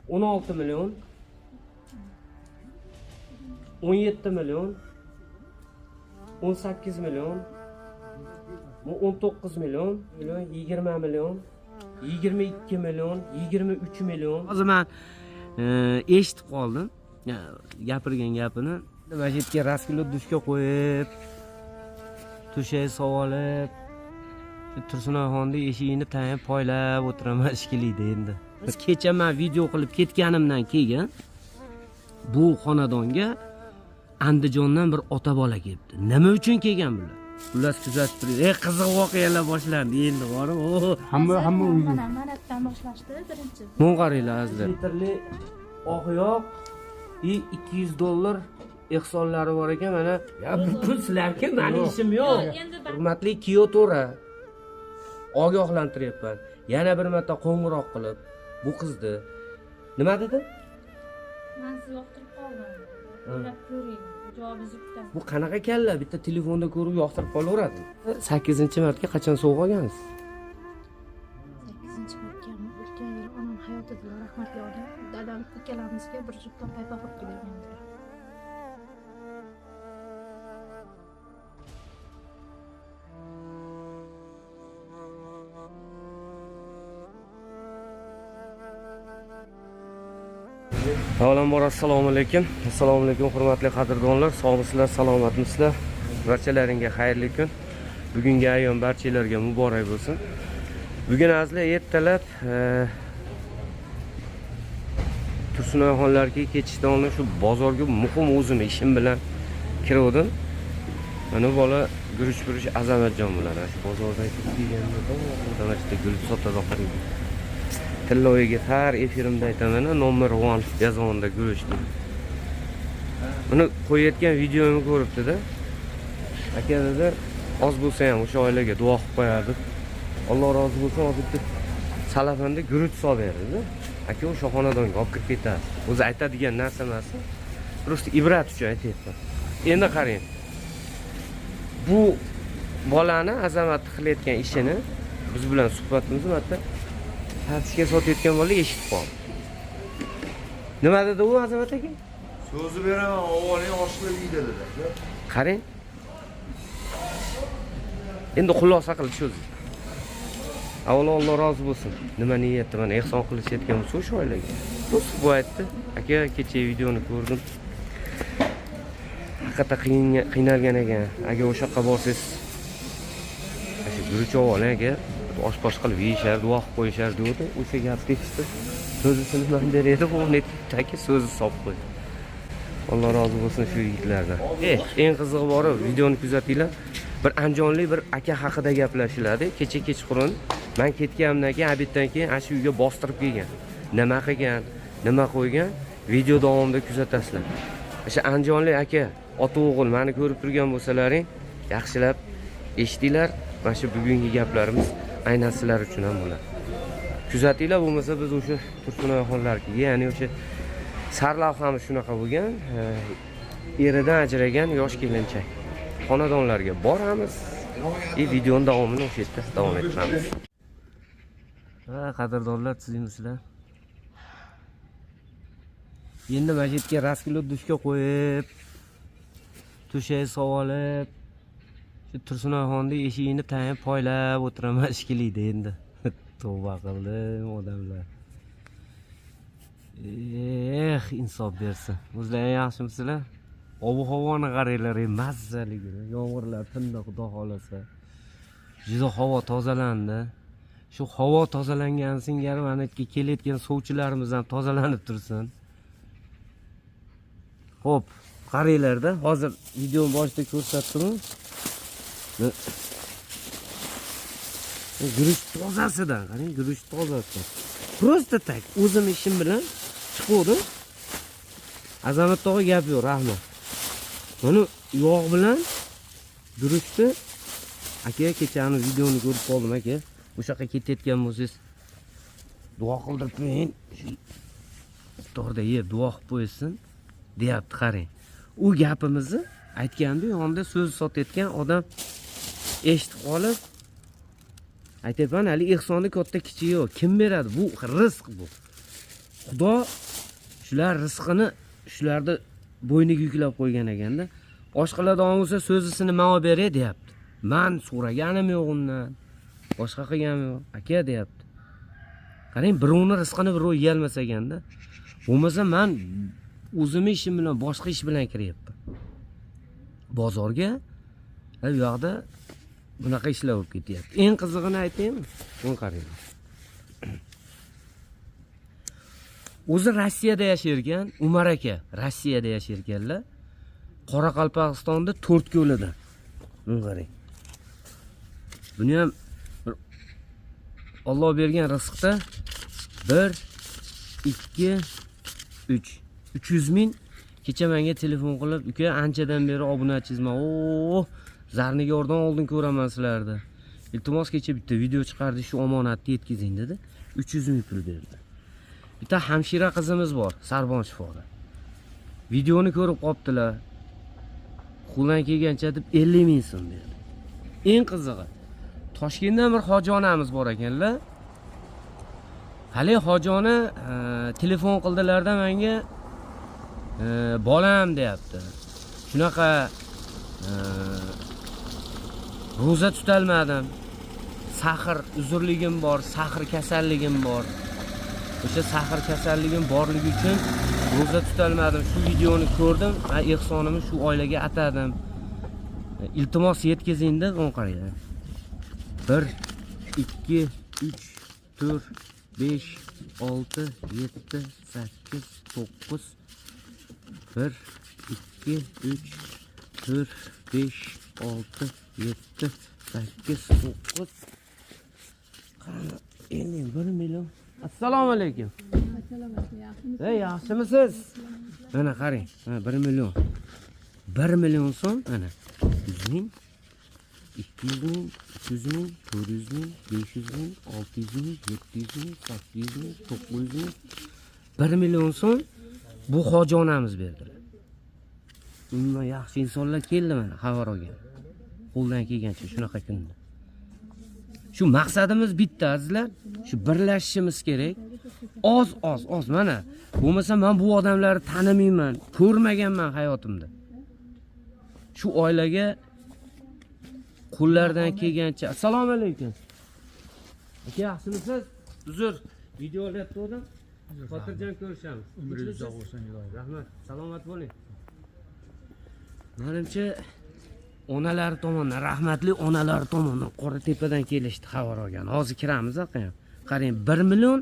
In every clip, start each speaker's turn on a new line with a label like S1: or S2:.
S1: 16 milyon, 17 milyon, 18 milyon, 19 milyon, 20 milyon, 22 milyon, 23 milyon. Hozir men eshitib qoldim. Gapirgan gapini. Mana shu yerga raskilot dushga qo'yib, to'shak sovolib, Tursunoyxonni eshigini tayinlab poylab o'tiraman ishkilaydi endi. Kecha men video qilib ketganimdan keyin bu xonadonga Andijondan bir ota bola kelibdi. Nima uchun kelgan bular? Ular kuzatib turibdi. Qiziq voqealar boshlandi endi, borib.
S2: Hamma uyga. Mana boshlashdi birinchi.
S1: Mun qaranglar azizlar. Litrli oqyoq $200 ehsonlari bor ekan. Mana bu sizlarga meni ishim yo'q. Hurmatli Kiyotora, ogohlantiryapman. Yana bir marta qo'ng'iroq qilib, bu qizni nima dedi?
S2: Men sizni yoqtirib qoldim. Qarab ko'ring, javobingizni kutaman.
S1: Bu qanaqa kalla? Bitta telefonda ko'rib yoqtirib qolaveradi. 8-martga qachon sovg'a olgansiz?
S2: 8-martga o'tgan yil onam hayot edilar, rahmatli ona. Dadam ikkalamizga bir juftla paypo qilib kelgandilar.
S1: Avvalambor assalomu alaykum. Assalomu alaykum hurmatli qadrdonlar. Sog'misizlar, salomatmisizlar? Barchalaringga xayrli kun. Bugungi ayyom barchalarga muborak bo'lsin. Bugun azizlar ertalab Tursunoyxonlarga ketishdan oldin shu bozorga muhim o'zim ishim bilan kirdim. Mana bola guruch Azamatjon bilan shu bozorda kelganda mana shu gul sotadi oxirgi. Tilloyiga har efirimda aytaman, nomer 1 yazonda guruchni. Buni qo'yayotgan videomni ko'ribdi-da. Aka dedi, oz bo'lsa ham o'sha oilaga duo qilib qo'yadi. Alloh rozi bo'lsin, hozirda salafanda guruch solib berdi. Aka o'sha xonadonga olib kirib ketadi. O'zi aytadigan narsa emas. Просто ibrat uchun aytayapman. Endi qarang. Bu bolani Azamatni qilayotgan ishini biz bilan suhbatimizni hatto taksiga sotayotgan bola eshitib qoldi. Nima dedi u Azamat aka?
S3: So'zi beraman, ovoling oshli deydi dedi.
S1: Qarang. Endi xulosa qilib so'zi. Avvalo Alloh rozi bo'lsin. Nima niyatda mana ehson qilishayotgan bo'lsa o'sha oilaga. Do'st bu aytdi. Aka, kecha videoni ko'rdim. Haqiqatda qiynalgan ekan. Agar o'sha yoqqa borsangiz, shu guruch ovoling aka, osh-posh qilib yeyishar, duo qilib qo'yishar dedi. O'sha gapni eshitdi. So'zini man beradi, uni taki so'zi solib qo'ydi. Alloh rozi bo'lsin shu yigitlardan. Eng qizig'i bor, videoni kuzatinglar. Bir andijonlik bir aka haqida gaplashiladi. Kecha kechqurun men ketganimdan keyin, obeddan keyin shu uyga bostirib kelgan. Nima qilgan, nima qo'ygan, video davomida kuzatasizlar. O'sha andijonlik aka, ota o'g'il meni ko'rib turgan bo'lsalaring, yaxshilab eshitinglar. Mana shu bugungi gaplarimiz aynan sizlar uchun ham bo'ladi. Kuzatinglar, bo'lmasa biz o'sha Tursunoyxonlarga, ya'ni o'sha sarlavhamiz shunaqa bo'lgan, eridan ajragan yosh kelinchak xonadonlarga boramiz. Videoning davomini o'sha yerda davom ettiramiz. Qadrdonlar, sizlar. Endi mana shu yerga raskilot dushga qo'yib, to'shak sovolib, shu Tursunoyxonni eshigini tayinlab poylab o'tiraman ishkilaydi endi. Tavba qildim odamlar. Insof bersin. O'zlar yaxshimisizlar? Ob-havoni qaranglar, mazzaligini. Yomg'irlar tindi, xudo xolasa. Juda havo tozalandi. Shu havo tozalangan singari mana yerga kelayotgan suvchilarimiz ham tozalanib tursin. Xo'p, qaranglar-da, hozir video boshida ko'rsatdim. Guruch tozasidan, qarang, guruch tozasi. Просто tak, o'zim ishim bilan chiqdim. Azamat tog'a gap yo'q, rahmat. Buni yog' bilan guruchni aka kechani videoni ko'rib qoldim aka. O'sha yoqqa ketayotgan bo'lsangiz duo qildirib qo'ying. To'g'rida yer duo qilib qo'ysin, deyapti, qarang. U gapimizni aytganda yonida so'z sotayotgan odam eshitib qolib, aytayapman, hali ehsonni katta kichigi yo'q. Kim beradi? Bu rizq bu. Xudo shular rizqini shularni bo'yniga yuklab qo'ygan ekanda, oshqiladigan bo'lsa so'zisini men olib beray deyapti. Men so'raganim yo'q undan. Boshqa qilganim yo'q. Aka deyapti. Qarang, birovni rizqini birov yeyolmas ekanda. Bo'lmasa men o'zimning ishim bilan, boshqa ish bilan kiryapman. Bozorga u yoqda bunaqa ishlar bo'lib ketyapti. Eng qizig'ini aytaymi? Buni qarang. O'zi Rossiyada yashayotgan Umar aka, Rossiyada yashayotganlar. Qoraqalpog'istonda 4 ko'lida. Buni qarang. Buni ham Alloh bergan rizqda 1 2 3 300 ming kecha menga telefon qilib, "Uka, anchadan beri obunachizman. Zarniga o'rdan oldin ko'raman sizlarni. Iltimos kecha bitta video chiqardi, shu omonatni yetkazing" dedi. 300 ming pul berdi. Bitta hamshira qizimiz bor, Sarbon shifori. Videoni ko'rib qoptilar. Qo'ldan kelgancha deb 50 ming so'm berdi. Eng qizig'i, Toshkentdan bir hoji onamiz bor ekanlar. Hali hoji ona telefon qildilarda menga bolam deyapti. Shunaqa ro'za tutolmadim. Sahr uzurligim bor, sahr kasalligim bor. O'sha sahr kasalligim borligi uchun ro'za tutolmadim. Shu videoni ko'rdim, men ehsonimni shu oilaga atadim. Iltimos yetkazing deb on qaraydi. 1 2 3 4 5 6 7 8 9 1 2 3 4 5 6 7 8 9 1 million. Assalomu alaykum. Ey, yaxshimisiz? Mana qarang, 1 million. 1 million so'm, mana 100 ming, 200 ming, 300 ming, 400 ming, 500 ming, 600 ming, 700 ming, 800 ming, 900 ming. 1 million so'm bu hoji onamiz berdilar. Umuman yaxshi insonlar keldi mana xabar olgan. Qo'ldan kelgancha shunaqa kunda. Shu maqsadimiz bitta azizlar, shu birlashishimiz kerak. Oz mana. Bo'lmasa men bu odamlarni tanimayman, ko'rmaganman hayotimda. Shu oilaga qo'llardan kelgancha. Assalomu alaykum. Aka, yaxshimisiz? Uzr, video olyaptim. Xotirjam ko'rishamiz.
S4: Umringiz uzoq bo'lsin, ilohim.
S1: Rahmat. Salomat bo'ling. Menimcha onalar tomonidan, rahmatli onalar tomonidan Qoratepadan kelishdi, xabar olgan. Hozir kiramiz aqayam. Qarang, 1 million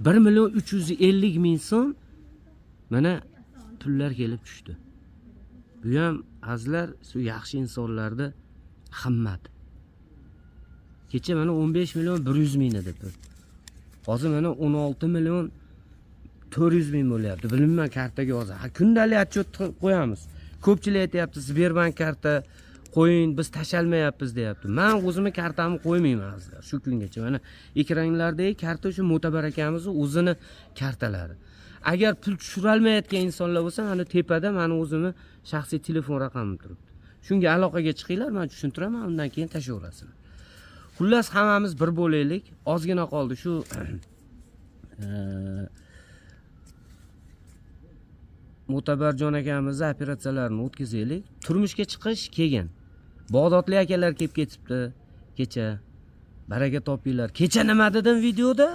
S1: 350 ming so'm mana pullar kelib tushdi. Bu ham azizlar, shu yaxshi insonlarda himmat. Kecha mana 15 million 100 ming edi pul. Hozir mana 16 million 400 ming bo'lyapti. Bilmayman kartaga hozir. Kundalik отчет qo'yamiz. Ko'pchilik aytayapti, Sberbank karta qo'ying, biz tashalmayapmiz deyapti. Men o'zimni kartamni qo'ymayman azizlar shu kungacha. Mana ekranlardagi karta shu Mo'tabar akamizning o'zini kartalari. Agar pul tushira olmayotgan insonlar bo'lsa, mana tepada meni o'zimni shaxsiy telefon raqamim turibdi. Shunga aloqaga chiqinglar, men tushuntiraman, undan keyin tashaverasizlar. Xullas hammamiz bir bo'laylik. Ozgina qoldi shu Mo'tabarjon akamizni operatsiyalarini o'tkazaylik. Turmushga chiqish kelgan. Bag'dodli akalar kelib ketibdi kecha. Baraka topinglar. Kecha nima dedim videoda?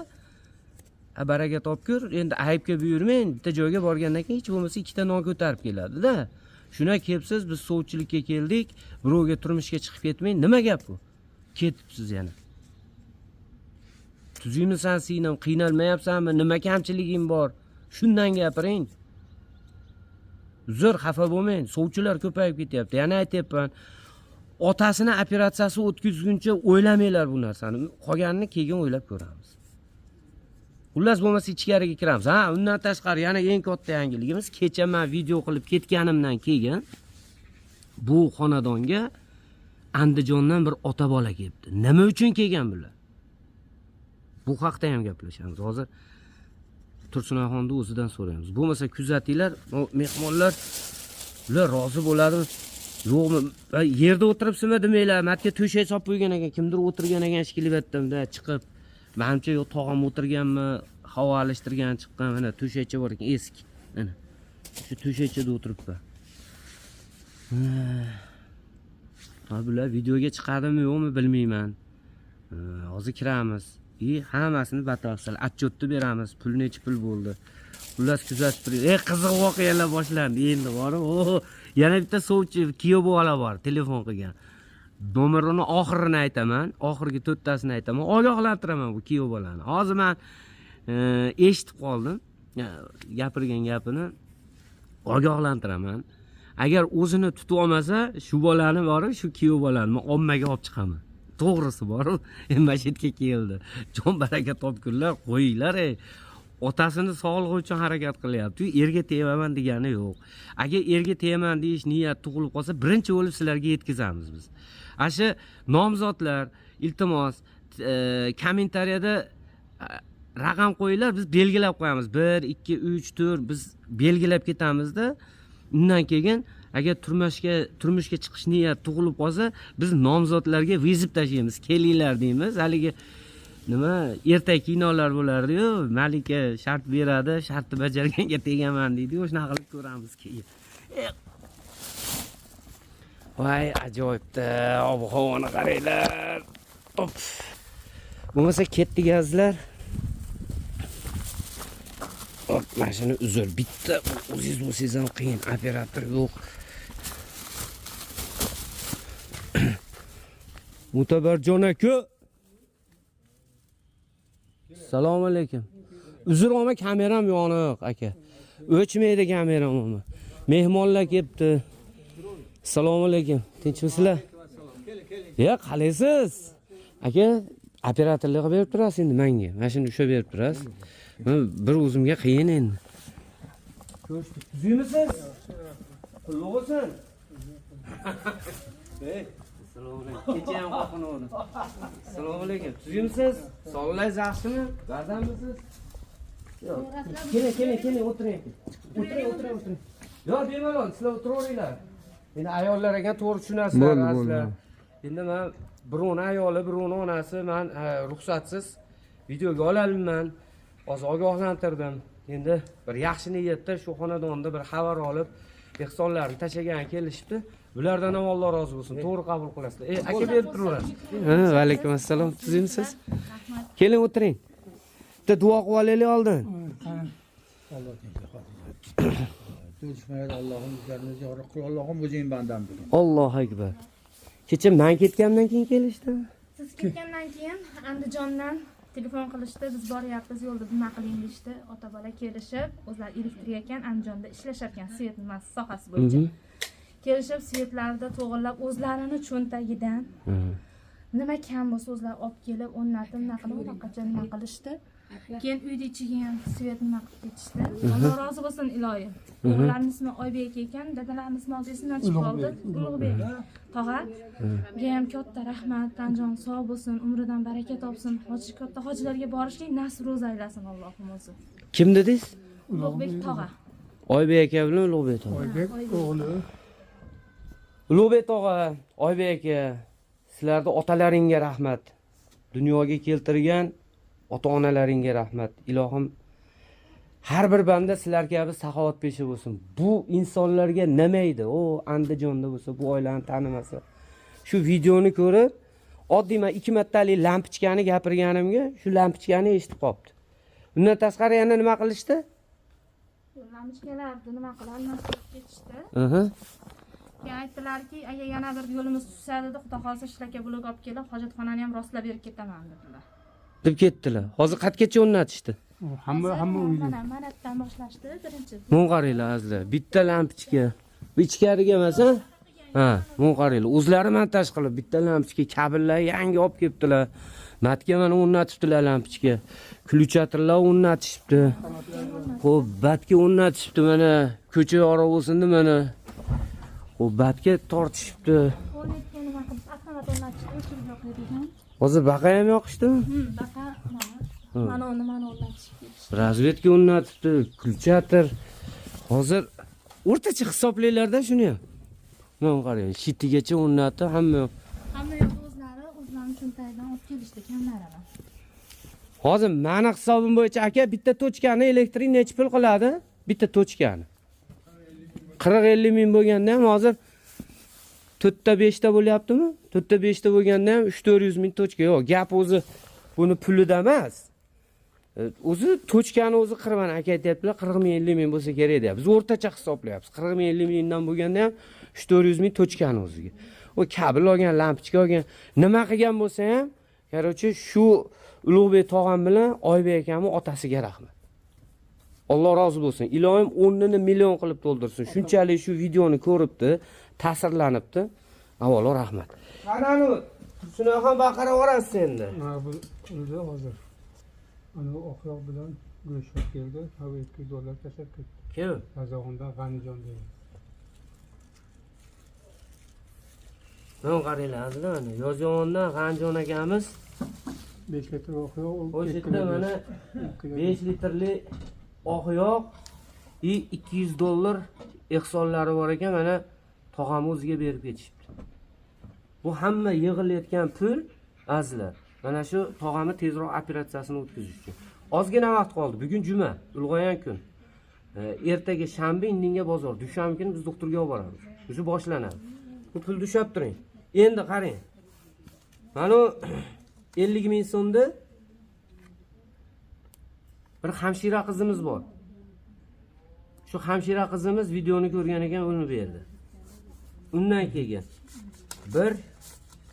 S1: Baraka topkur, endi aybga buyurmang. Bitta joyga borgandan keyin hech bo'lmasa ikkita non ko'tarib keladi-da. Shuna kelibsiz, biz sovchilikka keldik. Birovga turmushga chiqib ketmang. Nima gap bu? Ketibsiz yana. Tuzingmisan sinam, qiynalmayapsanmi? Nima kamchiliging bor? Shundan gapiring. Zo'r xafa bo'lmang. Sovchilar ko'payib ketyapti. Yana aytayapman. Otasini operatsiyasi o'tkazguncha o'ylamanglar bu narsani. Qolganini keyin o'ylab ko'ramiz. Xullas bo'lmasa ichkariga kiramiz. Undan tashqari yana eng katta yangiligimiz, kecha men video qilib ketganimdan keyin bu xonadonga Andijondan bir ota bola kelibdi. Nima uchun kelgan bular? Bu haqda ham gaplashamiz. Hozir Tursunoyxonni o'zidan so'raymiz. Bo'lmasa kuzatinglar, mehmonlar ular rozi bo'ladimi? Yo'qmi? Yerda o'tiribsizmi demanglar. Matga to'shak solib qo'ygan ekan, kimdir o'tirgan ekan shikilib aytdimda chiqib. Menimcha yo'q, tog'am o'tirganmi? havo alishtirgan chiqqan mana to'shakcha bor ekan eski. Mana shu to'shakchada o'tiribman. Ha bular videoga chiqadimi yo'qmi bilmayman. Hozir kiramiz. Hammasini batafsil отчетni beramiz. Pul necha pul bo'ldi. Xullas kuzatib turing. Qiziq voqealar boshlandi endi bor. Yana bitta sovchi kuyov bola bor, telefon qilgan. Nomerini oxirini aytaman, oxirgi 4 tasini aytaman. Ogohlantiraman bu kuyov bolani. Hozir men eshitib qoldim. Gapirgan gapini ogohlantiraman. Agar o'zini tutib olmasa, shu bolani bor, shu kuyov bolani men ommaga olib chiqaman. To'g'risi bor. Masjidga keldi. Jon baraka topkunlar, qo'yinglar. Otasini sog'lig'i uchun harakat qilyapti. Erga tegaman degani yo'q. Agar erga tegaman deyish niyat tug'ilib qolsa, birinchi bo'lib sizlarga yetkazamiz biz. Asha nomzodlar, iltimos, kommentariyada raqam qo'yinglar, biz belgilab qo'yamiz. 1, 2, 3, 4 biz belgilab ketamizda. Undan keyin agar turmushga chiqish niyat tug'ilib qolsa, biz nomzodlarga vizib tashlaymiz. Kelinglar deymiz. Haligi nima erta kinolar bo'lardi-yu, malika shart beradi, shartni bajarganga tegaman deydi-yu, shunaqa qilib ko'ramiz keyin. Voy, ajoyibda, ob-havoni qaranglar. Hop. Bo'lmasa ketdik azizlar. Hop, mashina uzr. Bitta o'zingiz bo'lsangiz ham qiyin, operator yo'q. Mutabarjon aka. Assalomu alaykum. Uzr olma, kameram yoniq aka. O'chmaydi kameram olma. Mehmonlar kelibdi. Assalomu alaykum. Tinchmisizlar? Ya, qalaysiz? Aka, operatorlarga berib turasiz endi menga. Mashina ushlab berib turasiz. Men bir o'zimga qiyin endi. Tuzuymisiz? Pulli bo'lsin. Assalomu alaykum. Kecha ham qo'qin oldim. Assalomu alaykum. Tuzuymisiz? Sog'lig'ingiz yaxshimi? Bardamisiz? Yo'q. Keling, o'tiring. O'tiring. Yo'q, bemalol, sizlar o'tiraveringlar. Endi ayollar ekan to'g'ri tushunasizlar, aslar. Endi men birovni ayoli, birovni onasi men ruxsatsiz videoga olaman. Hozir ogohlantirdim. Endi bir yaxshi niyatda shu xonadonda bir xabar olib, ehsonlarni tashlagan kelishibdi. Bulardan ham Alloh rozi bo'lsin. To'g'ri qabul qilasizlar. Aka berib turasiz. Va alaykum assalom. Tuzuymisiz? Keling o'tiring. Bitta duo qilib olaylik oldin.
S4: Allohim bizlarimizni yorug' qil. Allohim o'zing bandam bugun.
S1: Allohu akbar. Kecha men ketgandan keyin kelishdimi?
S2: Siz ketgandan keyin Andijondan telefon qilishdi, biz boryapmiz, yo'lda nima qiling deyishdi. Ota-bola kelishib, o'zlari elektrik ekan, Andijonda ishlashar ekan, svet sohasi bo'yicha. Kelishib, svetlarda to'g'irlab, o'zlarini cho'ntagidan nima kam bo'lsa o'zlari olib kelib, o'rnatib, nima qilib, unaqa nima qilishdi. Keyin uyda ichiga ham svet nima qilib ketishdi. Alloh rozi bo'lsin iloyim. O'g'illarning ismi Oybek ekan, dadalarining ismi esimdan chiqib qoldi. Ulug'bek tog'a. Ga ham katta rahmat, Tanjon sog' bo'lsin, umridan baraka topsin. Katta hojilarga borishlik nasib ro'za aylasin Allohim o'zi.
S1: Kim dedingiz?
S2: Ulug'bek tog'a.
S1: Oybek aka bilan Ulug'bek tog'a.
S4: Oybek o'g'li.
S1: Ulug'bek tog'a, Oybek aka, sizlarga otalaringga rahmat. Dunyoga keltirgan ota-onalaringga rahmat. Ilohim har bir banda sizlar kabi saxovat peshi bo'lsin. Bu insonlarga nima edi? O Andijonda bo'lsa, bu oilani tanimasa. Shu videoni ko'rib, oddiy men 2 martalik lampochkani gapirganimga, shu lampochkani eshitib qopti. Bundan tashqari yana nima qilishdi?
S2: Lampochkalarni nima qilib ketishdi? Keyin aytdilarki, agar yana bir yo'limiz tushsa dedi, xudo xolsa shlaka blok olib kelib, hojatxonani ham rostlab berib ketaman dedilar.
S1: Deb ketdilar. Hozir qayergacha o'rnatishdi?
S4: Hamma uyda.
S2: Manatdan boshlashdi birinchi.
S1: Mun qaranglar azizlar. Bitta lampochka. Bu ichkariga emas, ha? Mun qaranglar. O'zlari montaj qilib bitta lampochka kabellar yangi olib kelibdilar. Matga mana o'rnatibdilar lampochka. Ключаторlar o'rnatishibdi. Xo'p, batga o'rnatishibdi mana. Ko'cha yorug' bo'lsin deb mana. Xo'p, batga tortishibdi.
S2: Nima qilib avtomat o'rnatishdi, o'chirib yo'qlaydigan.
S1: Hozir baqa ham yoqishdimi?
S2: Baqa mana o'rnatishdi.
S1: Razvedka o'rnatibdi, ключатор. Hozir o'rtacha hisoblaylarda shuni ham. Mana qarang, shitigacha o'rnatib, hamma
S2: yo'q o'zlari cho'ntagidan olib kelishdi kamlarini.
S1: Hozir meni hisobim bo'yicha aka bitta tochkani elektrik necha pul qiladi? Bitta tochkani. 40-50 ming bo'lganda ham hozir 4ta 5ta bo'lyaptimi? 4ta 5ta bo'lganda ham 3-400 ming tochka. Yo'q, gap o'zi buni pulida emas. O'zi tochkani o'zi 40 ming aka aytayaptilar, 40 ming 50 ming bo'lsa kerak deyapti. Biz o'rtacha hisoblayapmiz. 40 ming 50 mingdan bo'lganda ham 3-400 ming tochkani o'ziga. O kabel olgan, lampochka olgan, nima qilgan bo'lsa ham, qarochi shu Ulug'bek tog'am bilan Oybek akamning otasiga rahmat. Alloh rozi bo'lsin. Ilohim 10 million qilib to'ldirsin. Shunchalik shu videoni ko'ribdi, ta'sirlanibdi. Avvalo rahmat. Qarani, shunaqa baqara o'rasiz endi.
S4: Ha, bu o'zi hozir. Ana oqyoq bilan go'sht keldi, havo $200 tashlab ketdi.
S1: Kim?
S4: Qozog'ondan G'anijon dedi.
S1: Men qaranglar, mana Yozyovondan G'anijon akamiz
S4: 5 litr oqyoq,
S1: o'sha yerda mana 5 litrli oqyoq $200 ehsonlari bor ekan, mana tog'am o'ziga berib ketishibdi. Bu hamma yig'ilayotgan pul azizlar. Mana shu tog'amni tezroq operatsiyasini o'tkazish uchun. Ozgina vaqt qoldi. Bugun juma, ulg'ayan kun. Ertaga shanba, indinga bozor. Dushanba kuni biz doktorga olib boramiz. O'sha boshlanadi. Bu pulni ushlab turing. Endi qarang. Mana 50 ming so'mda bir hamshira qizimiz bor. Shu hamshira qizimiz videoni ko'rgan ekan, uni berdi. Undan keyin 1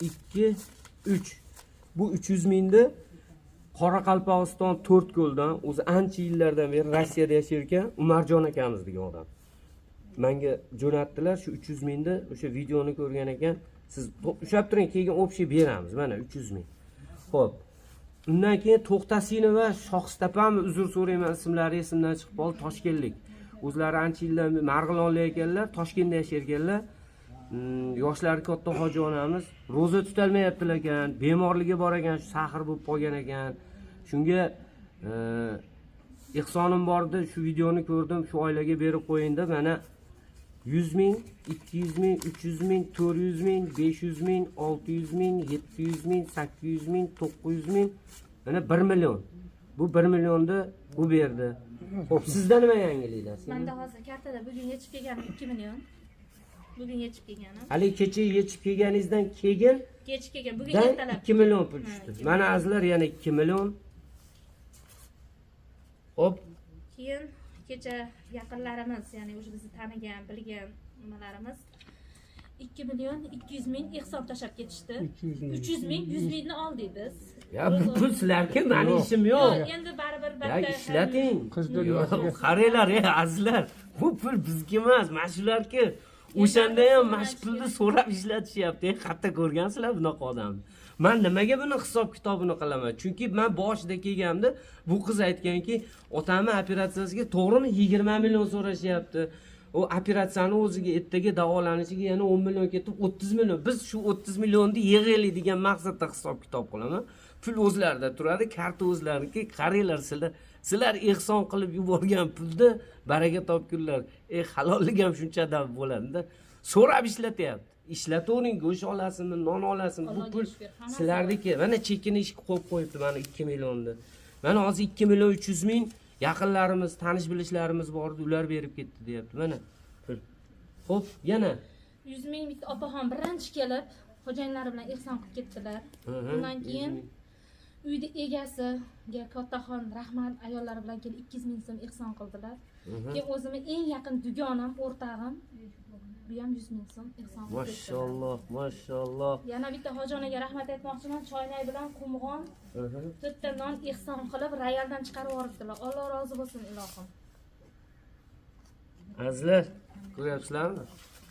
S1: 2 3 bu 300 mingni Qoraqalpog'iston 4 ko'ldan o'zi ancha yillardan beri Rossiyada yashar ekan, Umarjon akamiz degan odam. Menga jo'natdilar shu 300 mingni, o'sha videoni ko'rgan ekan, siz ushlab turing, keyin o'pshi beramiz. Mana 300 ming. Xo'p. Undan keyin To'xtasini va Shohistapami, uzr so'rayman, ismlari esimdan chiqib qoldi, Toshkentlik. O'zlari ancha yildan Marg'ilonlik ekanlar, Toshkentda yashar ekanlar. Yoshlari katta hoji onamiz roza tutalmayaptilar ekan, bemorligi bor ekan, sahr bo'lib qolgan ekan. Shunga ehsonim bordi, shu videoni ko'rdim, shu oilaga berib qo'yingda, mana 100 ming, 200 ming, 300 ming, 400 ming, 500 ming, 600 ming, 700 ming, 800 ming, 900 ming, mana 1 million. Bu 1 millionni bu berdi. Xo'p, sizda nima yangiliklar?
S2: Menda hozir kartada bugun yetib kelgan 2 million. Bugun yetib kelganim.
S1: Hali kecha yetib kelganingizdan keyin
S2: Kech kelgan. Bugun ertalab
S1: 2 million pul tushdi. Mana azizlar yana 2 million. Hop.
S2: Keyin kecha yaqinlarimiz, ya'ni o'sha bizni tanigan, bilgan nimalarimiz 2 million 200 ming hisob tashlab ketishdi. 300 ming, 100 mingni oldik biz.
S1: Ya bu pul sizlarga, meni ishim yo'q.
S2: Endi baribir
S1: Ya
S2: bitta
S1: ishlating.
S4: Qizlar
S1: Qaranglar, azizlar. Bu pul bizga emas, mana shularga. O'shanda ham mana shu pulni so'rab ishlatishyapti. Qatta ko'rgansizlar bunaqa odamni. Men nimaga buni hisob kitobini qilaman? Chunki men boshida kelganimda bu qiz aytganki, otamning operatsiyasiga to'g'rimi 20 million so'rashyapti. O operatsiyani o'ziga ertaga davolanishiga yana 10 million ketib 30 million. Biz shu 30 millionni yig'aylik degan maqsadda hisob kitob qilaman. Pul o'zlarida turadi, karta o'zlariniki. Qaranglar sizlar ehson qilib yuborgan pulni baraka topkunlar. Halollik ham shunchadan bo'ladi-da. So'rab ishlatyapti. Ishlatavering, go'sht olasizmi, non olasizmi? Bu pul sizlarniki. Mana chekinish qo'yib qo'yibdi mana 2 millionni. Mana hozir 2 million 300 ming yaqinlarimiz, tanish bilishlarimiz bor, ular berib ketdi deyapti. Mana pul. Xo'p, yana
S2: 100 ming bitta opaxon birinchi kelib xo'jayinlari bilan ehson qilib ketdilar. Undan keyin uyda egasiga kattaxon rahmat ayollari bilan kelib 200 ming so'm ehson qildilar. Keyin o'zimning eng yaqin dugonim, o'rtog'im bu ham 100 ming so'm ehson qildi.
S1: Mashalloh, mashalloh.
S2: Yana bitta hojonaga rahmat aytmoqchiman. Choynak bilan qumg'on, to'rtta non ehson qilib rayaldan chiqarib yuboribdilar. Alloh rozi bo'lsin ilohim.
S1: Azizlar, ko'ryapsizlarmi?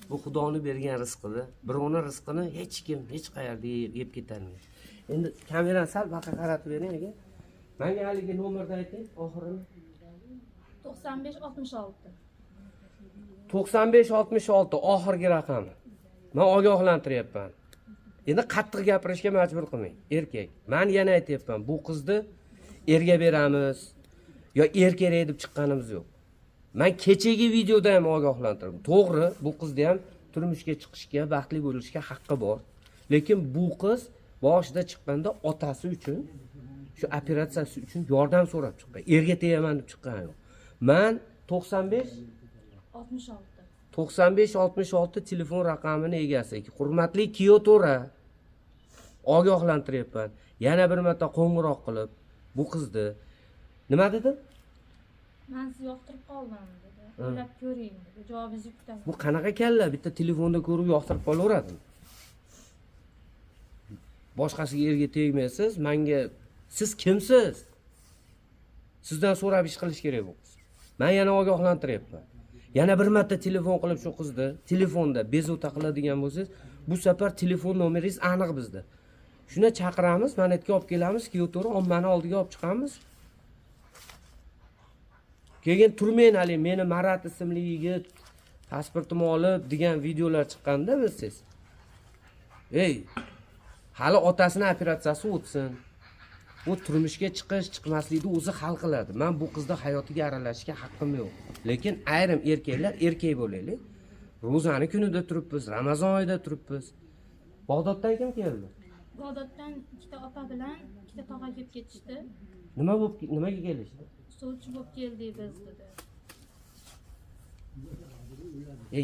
S1: Bu Xudoning bergan rizqidir. Birovning rizqini hech kim hech qayerda yeb ketolmaydi. Endi kamerani sal baqa qaratib bering aka. Menga haligi nomerni ayting, oxirini.
S2: 9566.
S1: 9566 oxirgi raqami. Men ogohlantiryapman. Endi qattiq gapirishga majbur qilmang, erkak. Men yana aytayapman, bu qizni erga beramiz yo er kerak deb chiqqanimiz yo'q. Men kechagi videoda ham ogohlantirdim. To'g'ri, bu qizni ham turmushga chiqishga, baxtli bo'lishga haqqi bor. Lekin bu qiz boshida chiqqanda otasi uchun shu operatsiyasi uchun yordam so'rab chiqqan. Erga tegaman deb chiqqan yo'q. Men 95-66 telefon raqamini egasi. Hurmatli Kiyotora, ogohlantiryapman. Yana bir marta qo'ng'iroq qilib, bu qizni nima dedi?
S2: Men sizni yoqtirib qoldim dedi. O'ylab ko'ring dedi. Javobingizni kutaman.
S1: Bu qanaqa kalla? Bitta telefonda ko'rib yoqtirib qolaveradi. Boshqasiga erga tegmaysiz, menga siz kimsiz? Sizdan so'rab ish qilish kerak bu. Men yana ogohlantiryapman. Yana bir marta telefon qilib shu qizni telefonda bezovta qiladigan bo'lsangiz, bu safar telefon nomeringiz aniq bizda. Shuni chaqiramiz, mana yerga olib kelamiz, Kiyotora ommani oldiga olib chiqamiz. Keyin turmen hali meni Marat ismli yigit pasportimni olib degan videolar chiqqanda bilsiz. Ey, hali otasini operatsiyasi o'tsin. Bu turmushga chiqish, chiqmaslikni o'zi hal qiladi. Men bu qizni hayotiga aralashishga haqqim yo'q. Lekin ayrim erkaklar erkak bo'laylik. Ro'zani kunida turibmiz, Ramazon oyida turibmiz. Bag'doddan kim keldi?
S2: Bag'doddan ikkita opa bilan ikkita tog'a kelib ketishdi.
S1: Nimaga kelishdi?
S2: Sovchi bo'lib keldik biz dedi.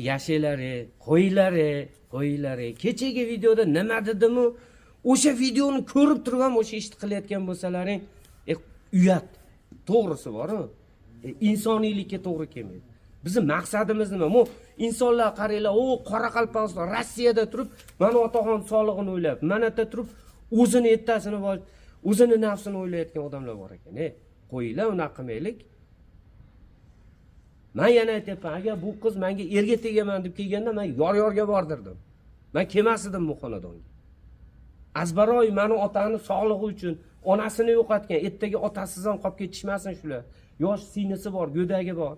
S1: Yashanglar, qo'yinglar. Kechagi videoda nima dedim-u? O'sha videoni ko'rib turib ham o'sha ishni qilayotgan bo'lsalaring, uyat. To'g'risi bor-ku. Insoniylikka to'g'ri kelmaydi. Bizning maqsadimiz nima? Mo insonlar qaranglar, Qoraqalpog'iston, Rossiyada turib, mana otaxon sog'lig'ini o'ylab, mana yerda turib, o'zini ettasini va o'zini nafsini o'ylayotgan odamlar bor ekan. Qo'yinglar, unaqa qilmaylik. Men yana aytayapman, agar bu qiz menga erga tegaman deb kelganda men yor-yorga bordirdim. Men kelmasdim bu xonadonga. Azbaroy meni otani sog'lig'i uchun onasini yo'qotgan, ertaga otasiz ham qolib ketishmasin shular. Yosh sinisi bor, go'dagi bor.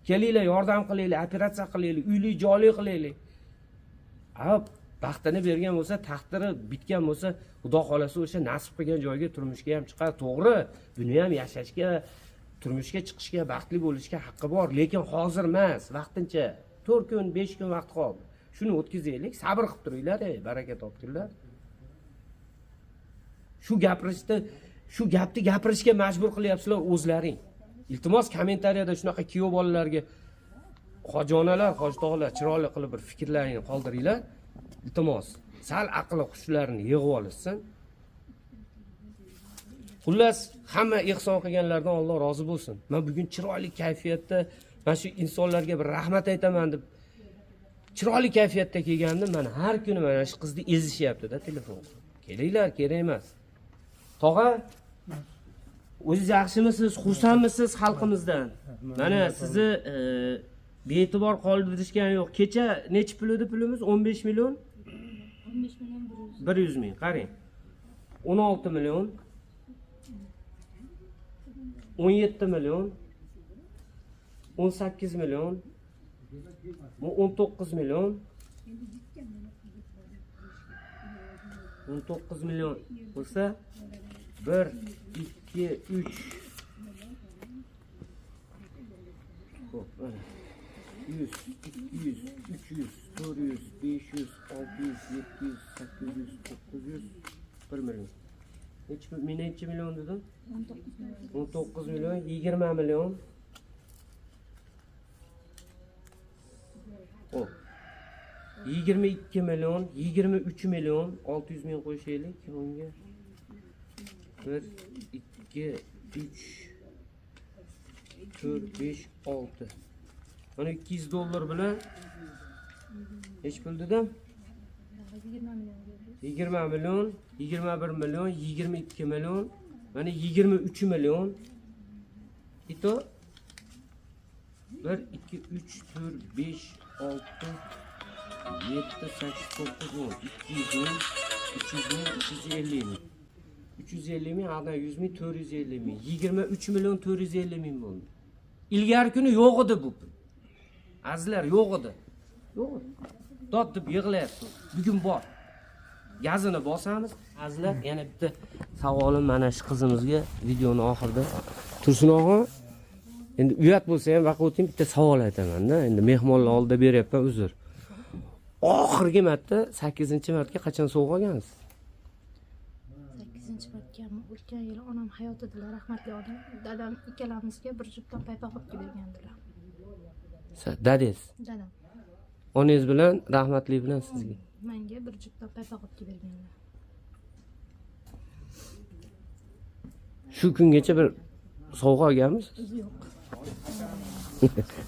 S1: Kelinglar, yordam qilaylik, operatsiya qilaylik, uyli joyli qilaylik. Baxtini bergan bo'lsa, taqdiri bitgan bo'lsa, Xudo xolasa o'sha nasib qilgan joyga turmushga ham chiqar. To'g'ri, buni ham yashashga, turmushga chiqishga, baxtli bo'lishga haqqi bor, lekin hozir emas, vaqtincha 4 kun, 5 kun vaqt qoldi. Shuni o'tkazaylik, sabr qilib turinglar, baraka topinglar. Shu gapni gapirishga majbur qilyapsizlar o'zlaring. Iltimos kommentariyada shunaqa kuyov bolalarga hojonalar, hojtog'lar chiroyli qilib bir fikrlaringni qoldiringlar. Iltimos, sal aql xushlarini yig'ib olishsin. Xullas, hamma ihson qilganlardan Alloh rozi bo'lsin. Men bugun chiroyli kayfiyatda mana shu insonlarga bir rahmat aytaman deb chiroyli kayfiyatda kelgandim. Mana har kuni mana shu qizni ezishyapti-da telefon. Kelinglar, kerak emas. Tog'a, o'zingiz yaxshimisiz, xursandmisiz xalqimizdan? Mana sizni bee'tibor qoldirishgan yo'q. Kecha necha pul edi pulimiz? 15 million?
S2: 15 million
S1: 100 ming. Qarang. 16 million. 17 million. 18 million. 19 million. 19 million bo'lsa 1, 2, 3 Xo'p, mana 100, 200, 300, 400, 500, 600, 700, 800, 900, 1 million. Necha million dedim? 19 million, 20 million. Xo'p. 22 million, 23 million, 600 ming qo'shaylik unga. 1, 2, 3, 4, 5, 6. Mana 200 dollar bilan nech pul dedim? 20 million, 21 million, 22 million, mana 23 million. Ito 1, 2, 3, 4, 5, 6, 7, 8, 9, 10, 200 ming, 300 ming, 350 ming. 350 ming, hada 100 ming, 450 ming. 23 million 450 ming bo'ldi. Ilgari kuni yo'q edi bu pul. Azizlar, yo'q edi. Yo'q edi. Dod deb yig'layapti. Bugun bor. Gazini bosamiz. Azizlar, yana bitta savolim mana shu qizimizga videoni oxirida. Tursun og'a, endi uyat bo'lsa ham vaqt o'ting bitta savol aytaman-da. Endi mehmonlar oldida beryapman, uzr. Oxirgi marta 8-martga qachon sovg'a olgansiz?
S2: 8-martga O'tgan yili onam hayot edilar, rahmatli odam. Dadam ikkalamizga bir juftdan paypoq olib bergandilar.
S1: Dadingiz.
S2: Dadam.
S1: Onangiz bilan, rahmatli bilan sizga.
S2: Menga bir juftdan paypoq olib berganlar.
S1: Shu kungacha bir sovg'a olganmisiz?
S2: Yo'q.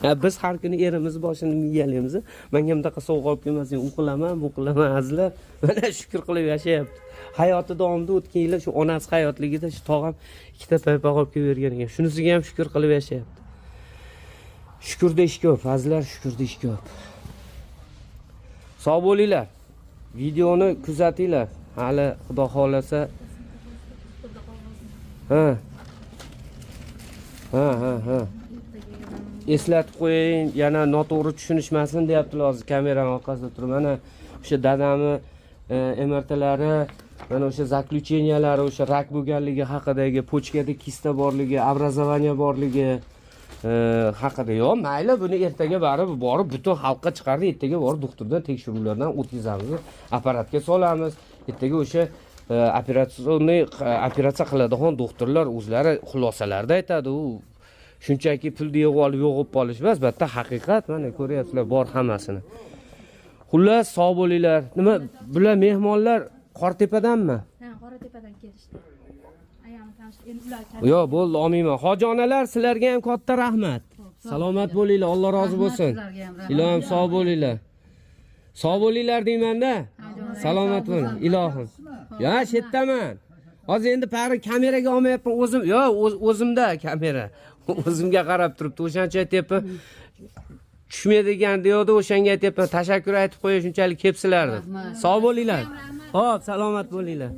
S1: Ha, biz har kuni erimiz boshini miyalaymiz. Menga bunaqa sovg'a olib kelmasang, u qilaman, bu qilaman azizlar. Mana shukr qilib yashayapti. Hayoti davomida o'tgan yillar shu onasi hayotligida shu tog'am ikkita paypoq olib kelib bergan ekan. Shunisiga ham shukr qilib yashayapti. Shukurda ish ko'p, azizlar, shukurda ish ko'p. Sog' bo'linglar. Videoni kuzatinglar. Hali Xudo xolasa. Ha. Eslatib qo'ying, yana noto'g'ri tushunishmasin deyaptilar hozir kameraning orqasida turib. Mana o'sha dadamni MRTlari, mana o'sha zaключениялari, o'sha rak bo'lganligi haqidagi, pochkada kista borligi, образование borligi haqida. Yo'q, mayli, buni ertaga borib butun xalqqa chiqarib, ertaga borib doktordan tekshiruvlardan o'tkazamiz, apparatga solamiz. Ertaga o'sha operatsiya qiladigan doktorlar o'zlari xulosalarda aytadi. U shunchaki pulni yig'ib olib yo'g'ib qolish emas, albatta haqiqat. Mana ko'ryapsizlar, bor hammasini. Xullas, sog' bo'linglar. Nima, bular mehmonlar Qortepadanmi?
S2: Ha, Qortepadan kelishdi. Ayam tanishib, endi ular
S1: Yo'q, bo'ldi, olmayman. Hojonalar, sizlarga ham katta rahmat. Salomat bo'linglar, Alloh rozi bo'lsin. Ilohim sog' bo'linglar. Sog' bo'linglar deyman-da. Salomat bo'ling, ilohim. Ya, shetdaman. Hozir endi pari kameraga olmayapman o'zim. Yo'q, o'zimda kamera. O'zimga qarab turibdi. O'shancha aytyapman. Tushmaydigan deydi, o'shanga aytyapman. Tashakkur aytib qo'yish shunchalik kelibsizlar deb. Sog' bo'linglar. Xo'p, salomat bo'linglar.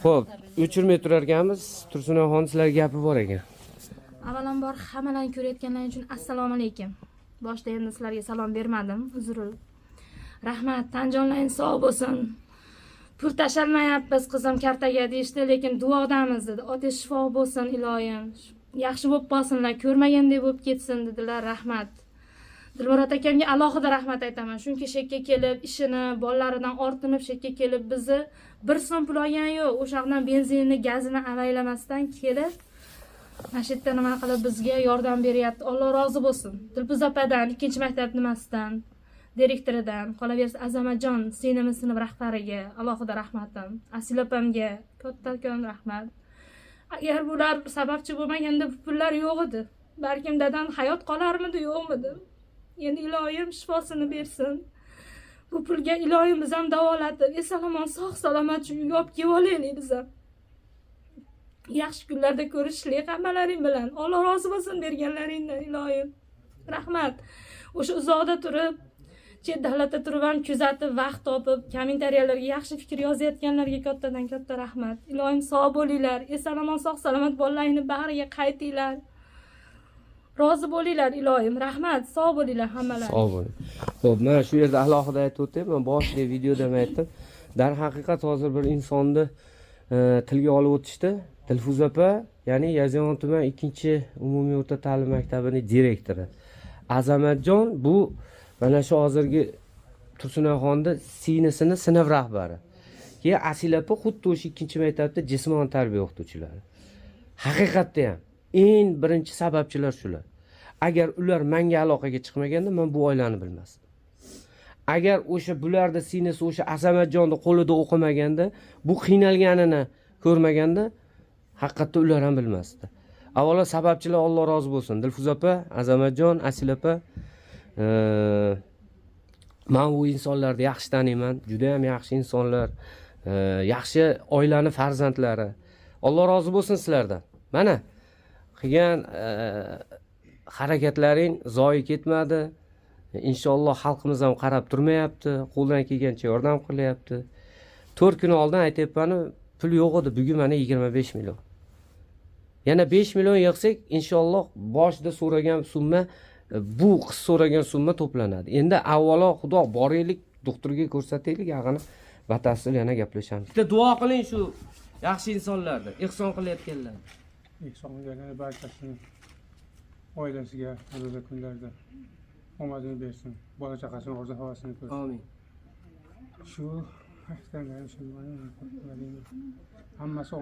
S1: Xo'p, o'chirmay turar ekanmiz. Tursunoxon sizlarga gapi bor ekan.
S2: Avvalambor hammalarni ko'rayotganlar uchun assalomu alaykum. Boshda endi sizlarga salom bermadim, uzr. Rahmat, tanjonlaringiz sog' bo'lsin. Pul tashalmayapmiz qizim kartaga deyishdi, lekin duodamiz dedi. Otash shifo bo'lsin iloyim. Yaxshi bo'lib qolsinlar, ko'rmaganday bo'lib ketsin dedilar. Rahmat. Dilmurod akamga alohida rahmat aytaman. Chunki shekka kelib, ishini, bolalaridan ortinib shekka kelib bizni bir so'm pul olgan yo'q. O'shadan benzinni, gazini avaylamasdan kelib mana shu yerda nima qilib bizga yordam beryapti. Alloh rozi bo'lsin. Dilpuz opadan, 2-maktab nimasidan, direktoridan, qolaversa Azamatjon sinimiz sinf rahbariga alohida rahmatim. Asil opamga kattakon rahmat. Agar bular sababchi bo'lmaganda bu pullar yo'q edi. Balkim dadam hayot qolarmidi, yo'qmidi? Endi iloyim shifosini bersin. Bu pulga iloyim biz ham davolatib, eson-omon sog' salomat uyga olib kelib olaylik biz ham. Yaxshi kunlarda ko'rishlik hammalaring bilan. Alloh rozi bo'lsin berganlaringdan iloyim. Rahmat. O'sha uzoqda turib, chet davlatda turib ham kuzatib, vaqt topib, kommentariyalarga yaxshi fikr yozayotganlarga kattadan katta rahmat. Iloyim sog' bo'linglar, eson-omon sog' salomat bolalaringni bag'riga qaytinglar. Rozi bo'linglar iloyim. Rahmat, sog' bo'linglar hammalar.
S1: Sog' bo'ling. Xo'p, mana shu yerda alohida aytib o'tdim. Men boshida videoda ham aytdim. Dar haqiqat hozir bir insonni tilga olib o'tishdi. Dilfuz opa, ya'ni Yozyovon tuman 2-umumiy o'rta ta'lim maktabining direktori. Azamatjon bu mana shu hozirgi Tursunoxonda sinfini sinf rahbari. Keyin Asil opa xuddi o'sha 2-maktabda jismoniy tarbiya o'qituvchilari. Haqiqatda ham eng birinchi sababchilar shular. Agar ular menga aloqaga chiqmaganda men bu oilani bilmasdim. Agar o'sha bularda sinisi o'sha Azamatjonni qo'lida o'qimaganda, bu qiynalganini ko'rmaganda haqiqatda ular ham bilmasdi. Avvalo sababchilar Alloh rozi bo'lsin. Dilfuz opa, Azamatjon, Asil opa, men bu insonlarni yaxshi taniyman. Juda ham yaxshi insonlar, yaxshi oilani farzandlari. Alloh rozi bo'lsin sizlardan. Mana qilgan harakatlaring zoyi ketmadi. Inshaalloh xalqimiz ham qarab turmayapti, qo'ldan kelgancha yordam qilyapti. 4 kun oldin aytayapman, pul yo'q edi, bugun mana 25 million. Yana 5 million yig'sak, inshaalloh boshida so'ragan summa, bu qiz so'ragan summa to'planadi. Endi avvalo Xudo boraylik, doktorga ko'rsataylik, yag'ini batafsil yana gaplashamiz. Bitta duo qiling shu yaxshi insonlarga, ehson qilayotganlar.
S4: Ehson qilganlar barchasini oilasiga hozirgi kunlarda omadini bersin. Bola chaqasini orzu havasini ko'rsin.
S1: Amin.
S4: Shu aytganlar hammasi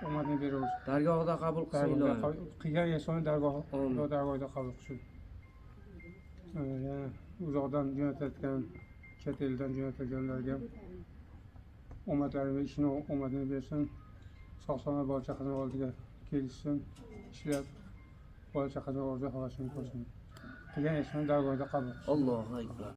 S4: omadni beraversin.
S1: Dargohida qabul qilsanglar.
S4: Qilgan insonni
S1: Amin.
S4: dargohida qabul qilsin. Yana uzoqdan jo'natayotgan, chet eldan jo'natilganlarga omadlarini, ishini omadini bersin. Sog'-salomat bola chaqasini oldiga kelishsin, ishlab bola chaqasini orzu havasini ko'rsin. Qilgan ishini dargohida qabul qilsin.
S1: Allohu akbar.